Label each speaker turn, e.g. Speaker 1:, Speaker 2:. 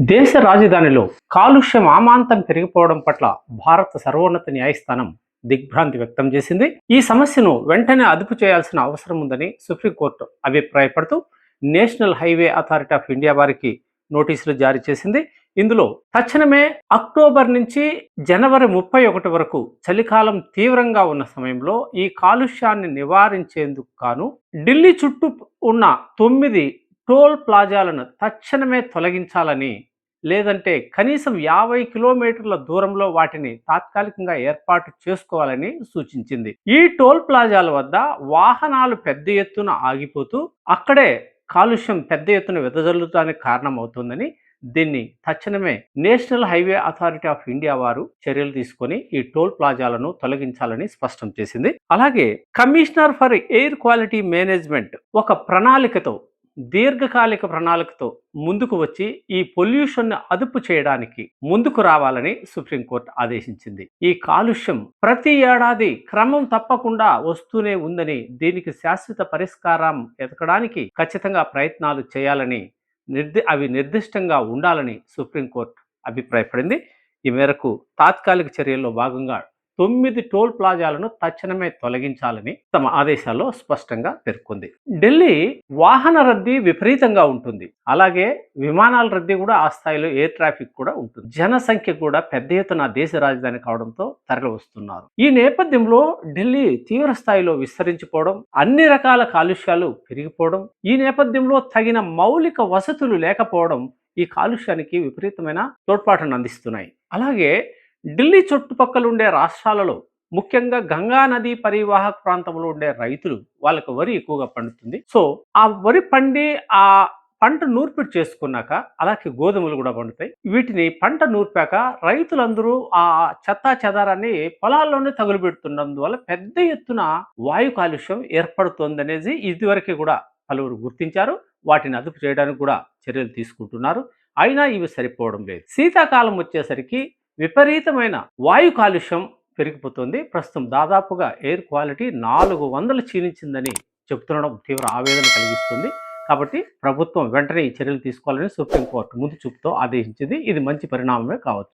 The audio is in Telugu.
Speaker 1: దేశ రాజధానిలో కాలుష్యం అమాంతం పెరిగిపోవడం పట్ల భారత సర్వోన్నత న్యాయస్థానం దిగ్భ్రాంతి వ్యక్తం చేసింది. ఈ సమస్యను వెంటనే అదుపు చేయాల్సిన అవసరం ఉందని సుప్రీంకోర్టు అభిప్రాయపడుతూ national highway authority of India వారికి నోటీసులు జారీ చేసింది. ఇందులో తక్షణమే అక్టోబర్ నుంచి జనవరి 31 వరకు చలికాలం తీవ్రంగా ఉన్న సమయంలో ఈ కాలుష్యాన్ని నివారించేందుకు గాను ఢిల్లీ చుట్టూ ఉన్న 9 టోల్ ప్లాజాలను తక్షణమే తొలగించాలని, లేదంటే కనీసం 50 కిలోమీటర్ల దూరంలో వాటిని తాత్కాలికంగా ఏర్పాటు చేసుకోవాలని సూచించింది. ఈ టోల్ ప్లాజాల వద్ద వాహనాలు పెద్ద ఎత్తున ఆగిపోతూ అక్కడే కాలుష్యం పెద్ద ఎత్తున వెదజల్లడానికి కారణమవుతుందని, దీన్ని తక్షణమే national highway authority of India వారు చర్యలు తీసుకొని ఈ టోల్ ప్లాజాలను తొలగించాలని స్పష్టం చేసింది. అలాగే commissioner for air quality management ఒక ప్రణాళికతో, దీర్ఘకాలిక ప్రణాళికతో ముందుకు వచ్చి ఈ పొల్యూషన్ అదుపు చేయడానికి ముందుకు రావాలని సుప్రీంకోర్టు ఆదేశించింది. ఈ కాలుష్యం ప్రతి ఏడాది క్రమం తప్పకుండా వస్తూనే ఉందని, దీనికి శాశ్వత పరిష్కారం ఎతకడానికి ఖచ్చితంగా ప్రయత్నాలు చేయాలని, అవి నిర్దిష్టంగా ఉండాలని సుప్రీంకోర్టు అభిప్రాయపడింది. ఈ మేరకు తాత్కాలిక చర్యల్లో భాగంగా 9 టోల్ ప్లాజాలను తక్షణమే తొలగించాలని తమ ఆదేశాల్లో స్పష్టంగా పేర్కొంది. ఢిల్లీ వాహన రద్దీ విపరీతంగా ఉంటుంది. అలాగే విమానాల రద్దీ కూడా ఆ స్థాయిలో, ఎయిర్ ట్రాఫిక్ కూడా ఉంటుంది. జనసంఖ్య కూడా పెద్ద ఎత్తున దేశ రాజధాని కావడంతో తరలి వస్తున్నారు. ఈ నేపథ్యంలో ఢిల్లీ తీవ్ర స్థాయిలో విస్తరించిపోవడం, అన్ని రకాల కాలుష్యాలు పెరిగిపోవడం, ఈ నేపథ్యంలో తగిన మౌలిక వసతులు లేకపోవడం ఈ కాలుష్యానికి విపరీతమైన తోడ్పాటును అందిస్తున్నాయి. అలాగే ఢిల్లీ చుట్టుపక్కల ఉండే రాష్ట్రాలలో, ముఖ్యంగా గంగా నది పరివాహక ప్రాంతంలో ఉండే రైతులు, వాళ్ళకి వరి ఎక్కువగా పండుతుంది. సో ఆ వరి పండి ఆ పంట నూర్పిడి చేసుకున్నాక అలాగే గోధుమలు కూడా పండుతాయి. వీటిని పంట నూర్పాక రైతులందరూ ఆ చెత్తా చెదారాన్ని పొలాల్లోనే తగులుపెడుతున్నందువల్ల పెద్ద ఎత్తున వాయు కాలుష్యం ఏర్పడుతోందనేది ఇదివరకే కూడా పలువురు గుర్తించారు. వాటిని అదుపు చేయడానికి కూడా చర్యలు తీసుకుంటున్నారు. అయినా ఇవి సరిపోవడం లేదు. శీతాకాలం వచ్చేసరికి విపరీతమైన వాయు కాలుష్యం పెరిగిపోతుంది. ప్రస్తుతం దాదాపుగా ఎయిర్ క్వాలిటీ 400 క్షీణించిందని చెబుతుండడం తీవ్ర ఆవేదన కలిగిస్తుంది. కాబట్టి ప్రభుత్వం వెంటనే ఈ చర్యలు తీసుకోవాలని సుప్రీంకోర్టు ముందు చూపుతో ఆదేశించింది. ఇది మంచి పరిణామమే కావచ్చు.